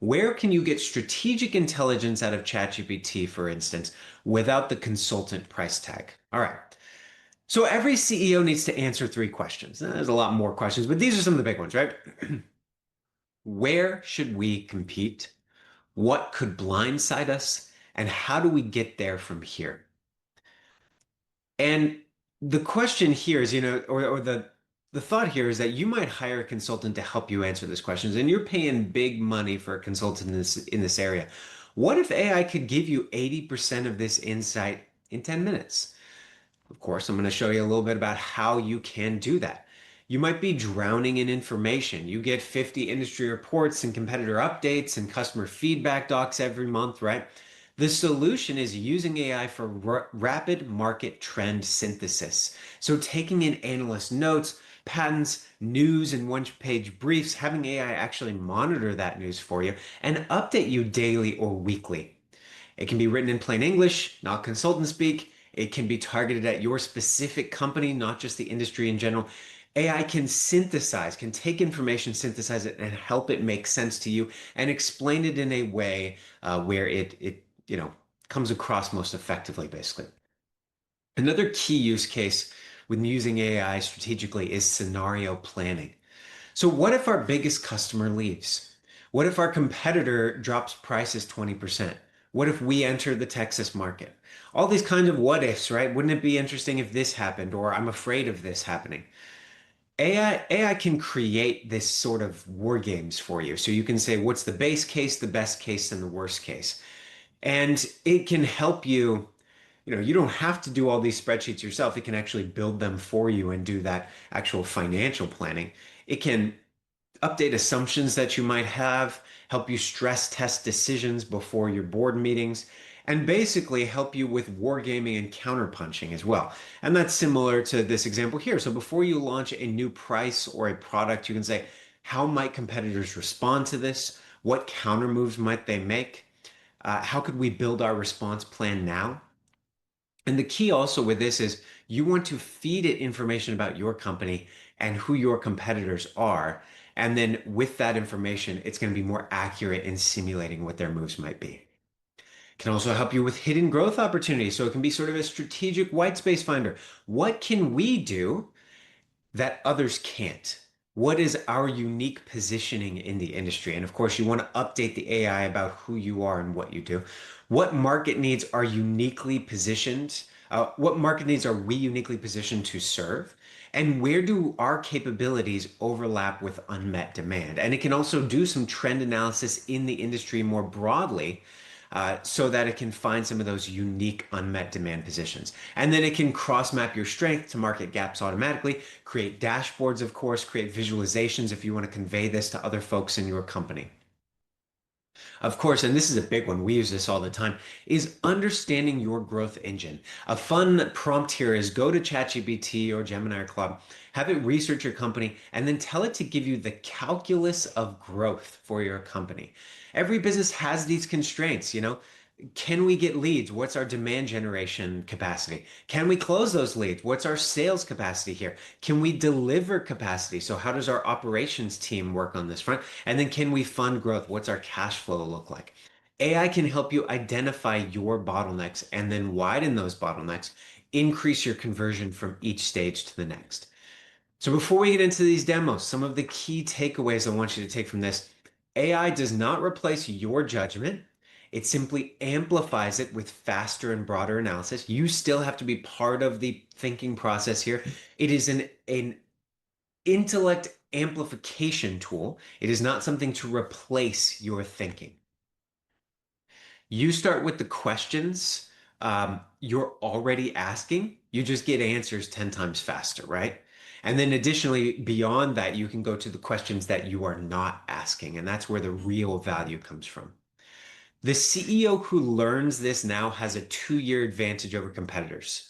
Where can you get strategic intelligence out of ChatGPT, for instance, without the consultant price tag? All right. So every CEO needs to answer three questions. Now, there's a lot more questions, but these are some of the big ones, right? Where should we compete? What could blindside us? And how do we get there from here? And the question here is, or the thought here is that you might hire a consultant to help you answer these questions, and you're paying big money for a consultant in this area. What if AI could give you 80% of this insight in 10 minutes? Of course, I'm going to show you a little bit about how you can do that. You might be drowning in information. You get 50 industry reports and competitor updates and customer feedback docs every month, right? The solution is using AI for rapid market trend synthesis. So taking in analyst notes, patents, news, and one-page briefs, having AI actually monitor that news for you and update you daily or weekly. It can be written in plain English, not consultant speak. It can be targeted at your specific company, not just the industry in general. AI can synthesize, can take information, synthesize it, and help it make sense to you, and explain it in a way where it comes across most effectively, basically. Another key use case when using AI strategically is scenario planning. So what if our biggest customer leaves? What if our competitor drops prices 20%? What if we enter the Texas market? All these kinds of what ifs, right? Wouldn't it be interesting if this happened, or I'm afraid of this happening? AI can create this sort of war games for you. So you can say, what's the base case, the best case, and the worst case? And it can help you. You don't have to do all these spreadsheets yourself. It can actually build them for you and do that actual financial planning. It can update assumptions that you might have, help you stress test decisions before your board meetings, and basically help you with wargaming and counterpunching as well. And that's similar to this example here. So before you launch a new price or a product, you can say, how might competitors respond to this? What counter moves might they make? How could we build our response plan now? And the key also with this is you want to feed it information about your company and who your competitors are. And then with that information, it's going to be more accurate in simulating what their moves might be. It can also help you with hidden growth opportunities. So it can be sort of a strategic white space finder. What can we do that others can't? What is our unique positioning in the industry? And of course, you want to update the AI about who you are and what you do. What market needs are uniquely positioned? What market needs are we uniquely positioned to serve? And where do our capabilities overlap with unmet demand? And it can also do some trend analysis in the industry more broadly so that it can find some of those unique unmet demand positions. And then it can cross map your strength to market gaps automatically, create dashboards, of course, create visualizations if you want to convey this to other folks in your company. Of course, and this is a big one, we use this all the time, is understanding your growth engine. A fun prompt here is go to ChatGPT or Gemini or Claude, have it research your company, and then tell it to give you the calculus of growth for your company. Every business has these constraints. Can we get leads? What's our demand generation capacity? Can we close those leads? What's our sales capacity here? Can we deliver capacity? So how does our operations team work on this front? And then can we fund growth? What's our cash flow look like? AI can help you identify your bottlenecks and then widen those bottlenecks, increase your conversion from each stage to the next. So before we get into these demos, some of the key takeaways I want you to take from this: AI does not replace your judgment. It simply amplifies it with faster and broader analysis. You still have to be part of the thinking process here. It is an intellect amplification tool. It is not something to replace your thinking. You start with the questions you're already asking, you just get answers 10 times faster, right? And then additionally, beyond that, you can go to the questions that you are not asking, and that's where the real value comes from. The CEO who learns this now has a 2-year advantage over competitors.